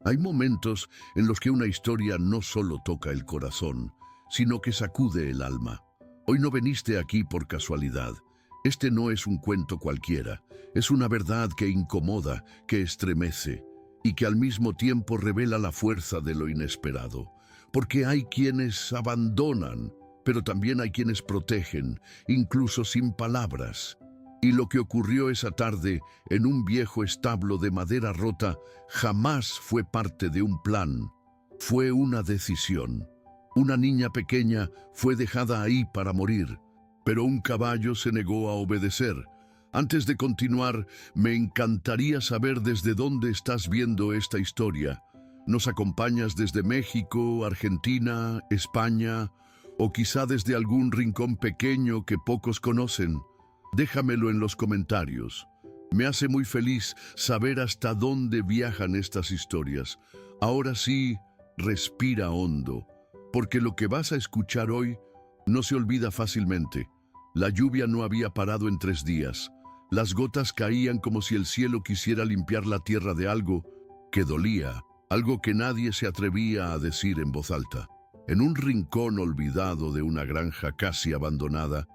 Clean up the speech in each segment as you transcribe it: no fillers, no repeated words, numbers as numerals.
Hay momentos en los que una historia no solo toca el corazón, sino que sacude el alma. Hoy no viniste aquí por casualidad. Este no es un cuento cualquiera, es una verdad que incomoda, que estremece y que al mismo tiempo revela la fuerza de lo inesperado. Porque hay quienes abandonan, pero también hay quienes protegen, incluso sin palabras. Y lo que ocurrió esa tarde en un viejo establo de madera rota jamás fue parte de un plan, fue una decisión. Una niña pequeña fue dejada ahí para morir, pero un caballo se negó a obedecer. Antes de continuar, me encantaría saber desde dónde estás viendo esta historia. ¿Nos acompañas desde México, Argentina, España, o quizá desde algún rincón pequeño que pocos conocen? Déjamelo en los comentarios. Me hace muy feliz saber hasta dónde viajan estas historias. Ahora sí, respira hondo, porque lo que vas a escuchar hoy no se olvida fácilmente. La lluvia no había parado en 3 días. Las gotas caían como si el cielo quisiera limpiar la tierra de algo que dolía, algo que nadie se atrevía a decir en voz alta. En un rincón olvidado de una granja casi abandonada,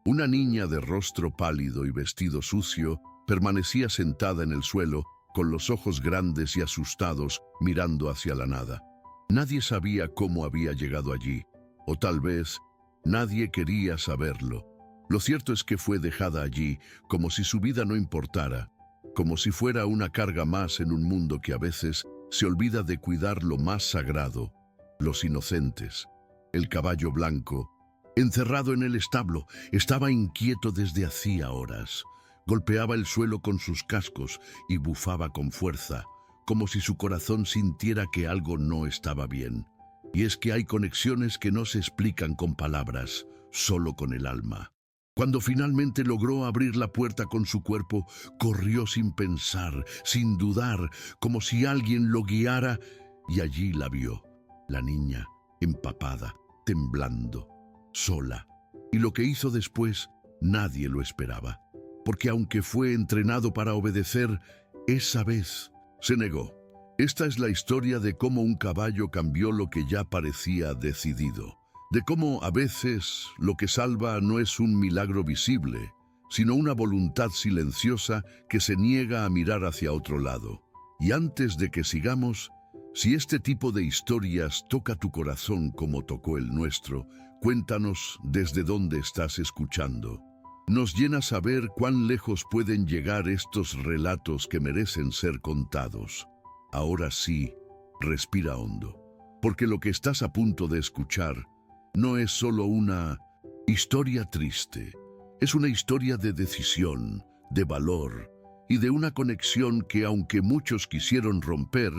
una niña de rostro pálido y vestido sucio permanecía sentada en el suelo, con los ojos grandes y asustados, mirando hacia la nada. Nadie sabía cómo había llegado allí, o tal vez nadie quería saberlo. Lo cierto es que fue dejada allí como si su vida no importara, como si fuera una carga más en un mundo que a veces se olvida de cuidar lo más sagrado, los inocentes. El caballo blanco, encerrado en el establo, estaba inquieto desde hacía horas. Golpeaba el suelo con sus cascos y bufaba con fuerza, como si su corazón sintiera que algo no estaba bien. Y es que hay conexiones que no se explican con palabras, solo con el alma. Cuando finalmente logró abrir la puerta con su cuerpo, corrió sin pensar, sin dudar, como si alguien lo guiara, y allí la vio, la niña, empapada, temblando, sola. Y lo que hizo después, nadie lo esperaba. Porque aunque fue entrenado para obedecer, esa vez se negó. Esta es la historia de cómo un caballo cambió lo que ya parecía decidido. De cómo a veces lo que salva no es un milagro visible, sino una voluntad silenciosa que se niega a mirar hacia otro lado. Y antes de que sigamos, si este tipo de historias toca tu corazón como tocó el nuestro, cuéntanos desde dónde estás escuchando. Nos llena saber cuán lejos pueden llegar estos relatos que merecen ser contados. Ahora sí, respira hondo, porque lo que estás a punto de escuchar no es solo una historia triste, es una historia de decisión, de valor y de una conexión que, aunque muchos quisieron romper,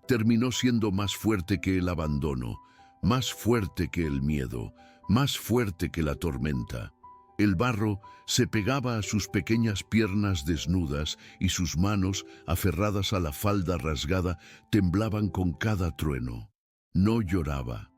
terminó siendo más fuerte que el abandono, más fuerte que el miedo, más fuerte que la tormenta. El barro se pegaba a sus pequeñas piernas desnudas y sus manos, aferradas a la falda rasgada, temblaban con cada trueno. No lloraba,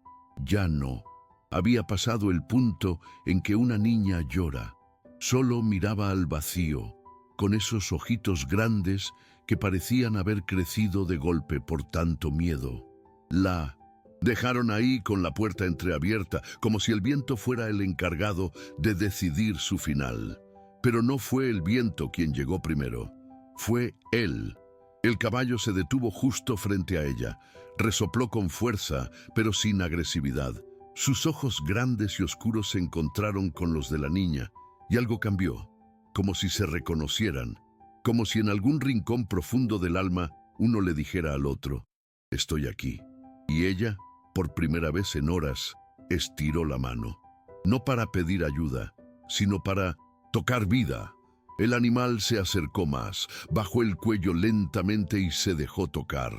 ya no. Había pasado el punto en que una niña llora. Solo miraba al vacío, con esos ojitos grandes que parecían haber crecido de golpe por tanto miedo. La dejaron ahí con la puerta entreabierta, como si el viento fuera el encargado de decidir su final. Pero no fue el viento quien llegó primero, fue él. El caballo se detuvo justo frente a ella, resopló con fuerza, pero sin agresividad. Sus ojos grandes y oscuros se encontraron con los de la niña, y algo cambió, como si se reconocieran, como si en algún rincón profundo del alma uno le dijera al otro, «Estoy aquí». Y ella, por primera vez en horas, estiró la mano, no para pedir ayuda, sino para tocar vida. El animal se acercó más, bajó el cuello lentamente y se dejó tocar.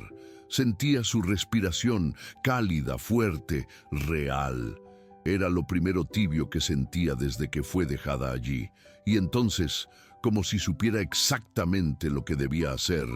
Sentía su respiración, cálida, fuerte, real. Era lo primero tibio que sentía desde que fue dejada allí. Y entonces, como si supiera exactamente lo que debía hacer,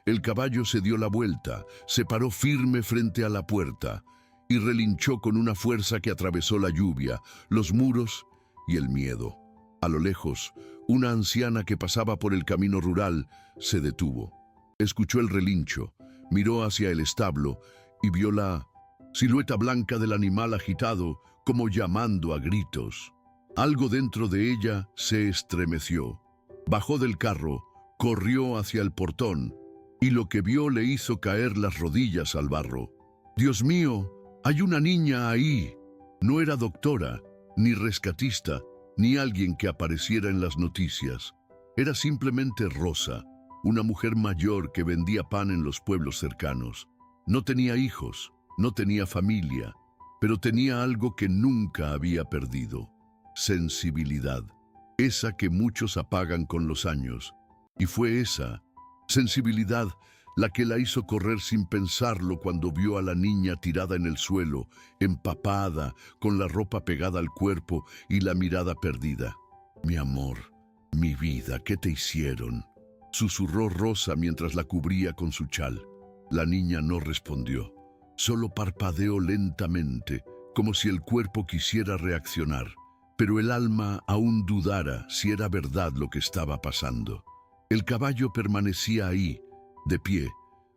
el caballo se dio la vuelta, se paró firme frente a la puerta y relinchó con una fuerza que atravesó la lluvia, los muros y el miedo. A lo lejos, una anciana que pasaba por el camino rural se detuvo. Escuchó el relincho, Miró hacia el establo y vio la silueta blanca del animal agitado, como llamando a gritos. Algo dentro de ella se estremeció. Bajó del carro, corrió hacia el portón, y lo que vio le hizo caer las rodillas al barro. «Dios mío, hay una niña ahí». No era doctora, ni rescatista, ni alguien que apareciera en las noticias. Era simplemente Rosa, una mujer mayor que vendía pan en los pueblos cercanos. No tenía hijos, no tenía familia, pero tenía algo que nunca había perdido: sensibilidad, esa que muchos apagan con los años. Y fue esa sensibilidad la que la hizo correr sin pensarlo cuando vio a la niña tirada en el suelo, empapada, con la ropa pegada al cuerpo y la mirada perdida. «Mi amor, mi vida, ¿qué te hicieron?», susurró Rosa mientras la cubría con su chal. La niña no respondió, solo parpadeó lentamente, como si el cuerpo quisiera reaccionar, pero el alma aún dudara si era verdad lo que estaba pasando. El caballo permanecía ahí, de pie,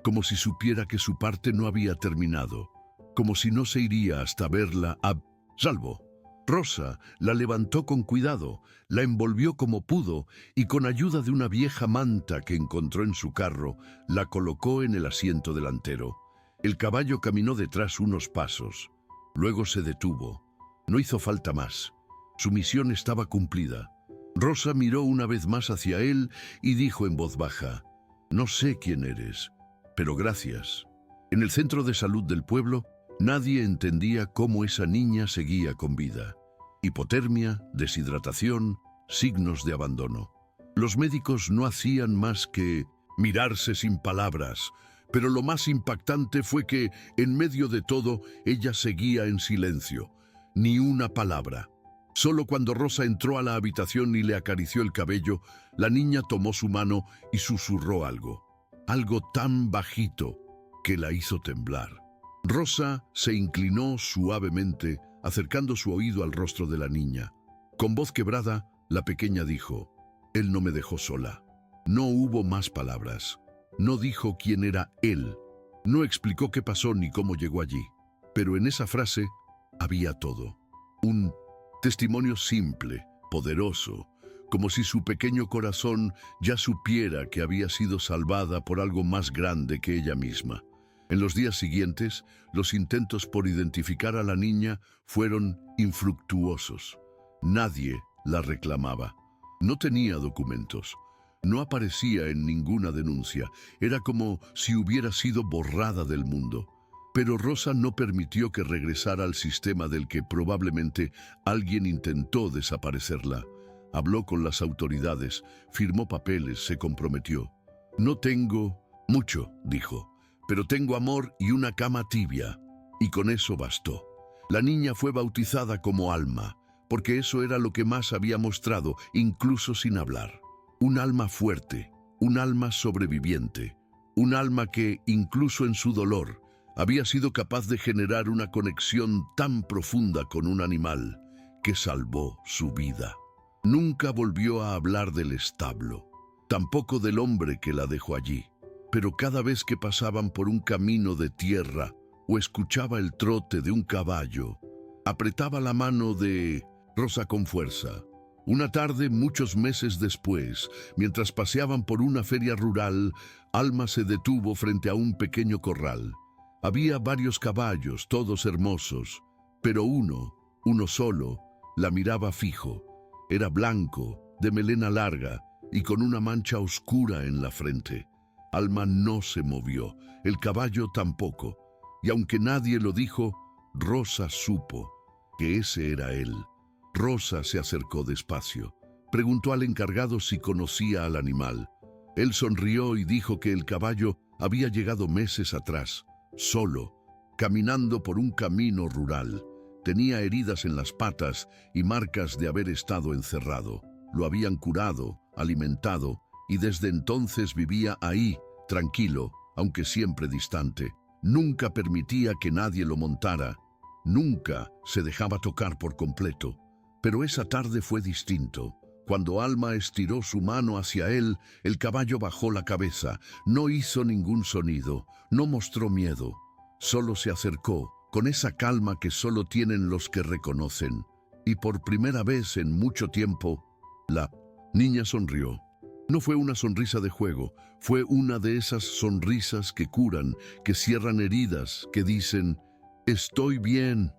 como si supiera que su parte no había terminado, como si no se iría hasta verla a salvo. Rosa la levantó con cuidado, la envolvió como pudo y con ayuda de una vieja manta que encontró en su carro, la colocó en el asiento delantero. El caballo caminó detrás unos pasos, luego se detuvo. No hizo falta más. Su misión estaba cumplida. Rosa miró una vez más hacia él y dijo en voz baja: «No sé quién eres, pero gracias». En el centro de salud del pueblo, nadie entendía cómo esa niña seguía con vida. Hipotermia, deshidratación, signos de abandono. Los médicos no hacían más que mirarse sin palabras, pero lo más impactante fue que, en medio de todo, ella seguía en silencio. Ni una palabra. Solo cuando Rosa entró a la habitación y le acarició el cabello, la niña tomó su mano y susurró algo. Algo tan bajito que la hizo temblar. Rosa se inclinó suavemente, acercando su oído al rostro de la niña. Con voz quebrada, la pequeña dijo: «Él no me dejó sola». No hubo más palabras. No dijo quién era él. No explicó qué pasó ni cómo llegó allí. Pero en esa frase había todo. Un testimonio simple, poderoso, como si su pequeño corazón ya supiera que había sido salvada por algo más grande que ella misma. En los días siguientes, los intentos por identificar a la niña fueron infructuosos. Nadie la reclamaba. No tenía documentos. No aparecía en ninguna denuncia. Era como si hubiera sido borrada del mundo. Pero Rosa no permitió que regresara al sistema del que probablemente alguien intentó desaparecerla. Habló con las autoridades, firmó papeles, se comprometió. «No tengo mucho», dijo, «pero tengo amor y una cama tibia». Y con eso bastó. La niña fue bautizada como Alma, porque eso era lo que más había mostrado, incluso sin hablar. Un alma fuerte, un alma sobreviviente, un alma que, incluso en su dolor, había sido capaz de generar una conexión tan profunda con un animal que salvó su vida. Nunca volvió a hablar del establo, tampoco del hombre que la dejó allí, pero cada vez que pasaban por un camino de tierra o escuchaba el trote de un caballo, apretaba la mano de Rosa con fuerza. Una tarde, muchos meses después, mientras paseaban por una feria rural, Alma se detuvo frente a un pequeño corral. Había varios caballos, todos hermosos, pero uno solo, la miraba fijo. Era blanco, de melena larga y con una mancha oscura en la frente. Alma no se movió, el caballo tampoco, y aunque nadie lo dijo, Rosa supo que ese era él. Rosa se acercó despacio. Preguntó al encargado si conocía al animal. Él sonrió y dijo que el caballo había llegado meses atrás, solo, caminando por un camino rural. Tenía heridas en las patas y marcas de haber estado encerrado. Lo habían curado, alimentado, y desde entonces vivía ahí, tranquilo, aunque siempre distante. Nunca permitía que nadie lo montara. Nunca se dejaba tocar por completo. Pero esa tarde fue distinto. Cuando Alma estiró su mano hacia él, el caballo bajó la cabeza, no hizo ningún sonido, no mostró miedo, solo se acercó, con esa calma que solo tienen los que reconocen. Y por primera vez en mucho tiempo, la niña sonrió. No fue una sonrisa de juego, fue una de esas sonrisas que curan, que cierran heridas, que dicen, «Estoy bien».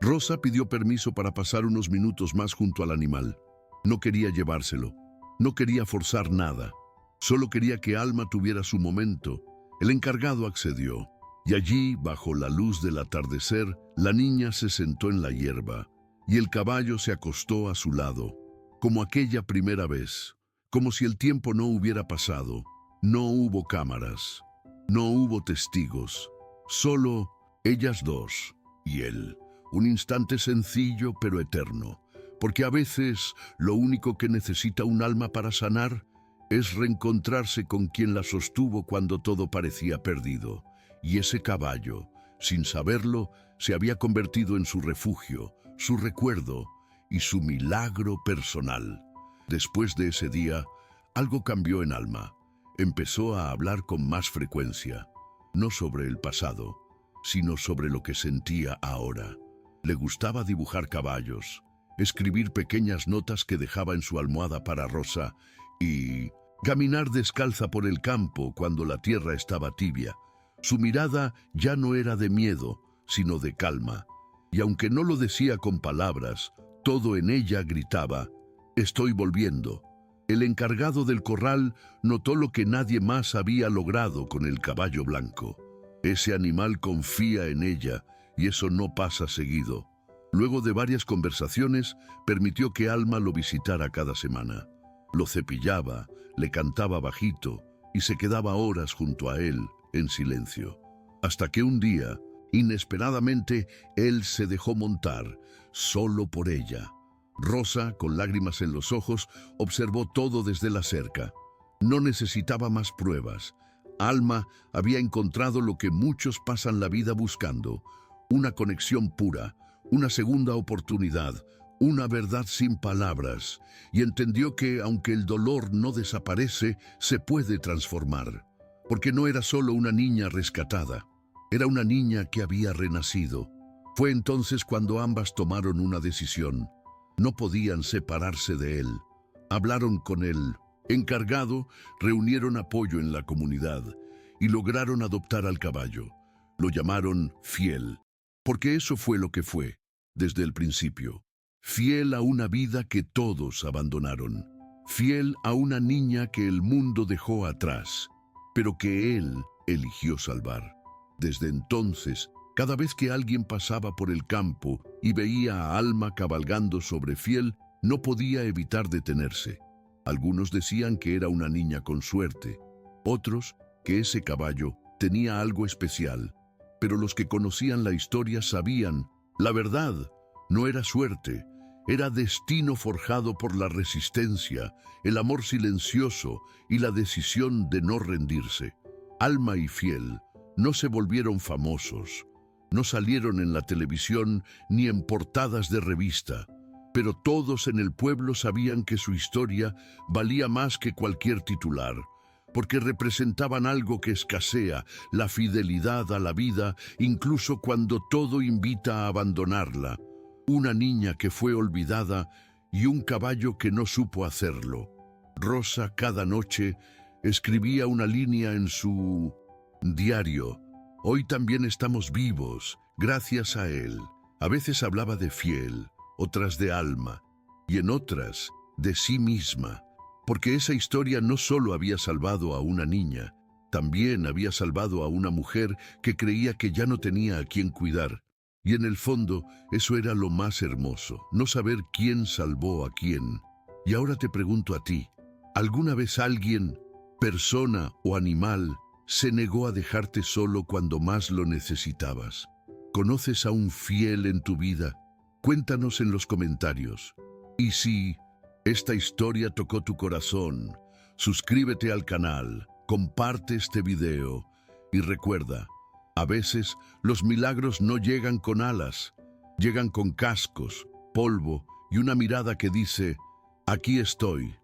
Rosa pidió permiso para pasar unos minutos más junto al animal. No quería llevárselo, no quería forzar nada, solo quería que Alma tuviera su momento. El encargado accedió, y allí, bajo la luz del atardecer, la niña se sentó en la hierba, y el caballo se acostó a su lado, como aquella primera vez. Como si el tiempo no hubiera pasado. No hubo cámaras, no hubo testigos, solo ellas dos y él. Un instante sencillo pero eterno, porque a veces lo único que necesita un alma para sanar es reencontrarse con quien la sostuvo cuando todo parecía perdido. Y ese caballo, sin saberlo, se había convertido en su refugio, su recuerdo y su milagro personal. Después de ese día, algo cambió en Alma. Empezó a hablar con más frecuencia, no sobre el pasado, sino sobre lo que sentía ahora. Le gustaba dibujar caballos, escribir pequeñas notas que dejaba en su almohada para Rosa y caminar descalza por el campo cuando la tierra estaba tibia. Su mirada ya no era de miedo, sino de calma. Y aunque no lo decía con palabras, todo en ella gritaba, «Estoy volviendo». El encargado del corral notó lo que nadie más había logrado con el caballo blanco. Ese animal confía en ella y eso no pasa seguido. Luego de varias conversaciones, permitió que Alma lo visitara cada semana. Lo cepillaba, le cantaba bajito y se quedaba horas junto a él, en silencio. Hasta que un día, inesperadamente, él se dejó montar, solo por ella. Rosa, con lágrimas en los ojos, observó todo desde la cerca. No necesitaba más pruebas. Alma había encontrado lo que muchos pasan la vida buscando, una conexión pura, una segunda oportunidad, una verdad sin palabras, y entendió que, aunque el dolor no desaparece, se puede transformar. Porque no era solo una niña rescatada, era una niña que había renacido. Fue entonces cuando ambas tomaron una decisión. No podían separarse de él. Hablaron con el encargado, reunieron apoyo en la comunidad y lograron adoptar al caballo. Lo llamaron Fiel, porque eso fue lo que fue, desde el principio. Fiel a una vida que todos abandonaron. Fiel a una niña que el mundo dejó atrás, pero que él eligió salvar. Desde entonces, cada vez que alguien pasaba por el campo y veía a Alma cabalgando sobre Fiel, no podía evitar detenerse. Algunos decían que era una niña con suerte, otros que ese caballo tenía algo especial. Pero los que conocían la historia sabían, la verdad, no era suerte, era destino forjado por la resistencia, el amor silencioso y la decisión de no rendirse. Alma y Fiel no se volvieron famosos, no salieron en la televisión ni en portadas de revista, pero todos en el pueblo sabían que su historia valía más que cualquier titular, porque representaban algo que escasea, la fidelidad a la vida, incluso cuando todo invita a abandonarla. Una niña que fue olvidada y un caballo que no supo hacerlo. Rosa cada noche escribía una línea en su diario. Hoy también estamos vivos, gracias a él. A veces hablaba de Fiel, otras de Alma, y en otras, de sí misma. Porque esa historia no solo había salvado a una niña, también había salvado a una mujer que creía que ya no tenía a quién cuidar. Y en el fondo, eso era lo más hermoso, no saber quién salvó a quién. Y ahora te pregunto a ti, ¿alguna vez alguien, persona o animal, se negó a dejarte solo cuando más lo necesitabas? ¿Conoces a un Fiel en tu vida? Cuéntanos en los comentarios. Y si esta historia tocó tu corazón, suscríbete al canal, comparte este video y recuerda, a veces los milagros no llegan con alas, llegan con cascos, polvo y una mirada que dice, Aquí estoy.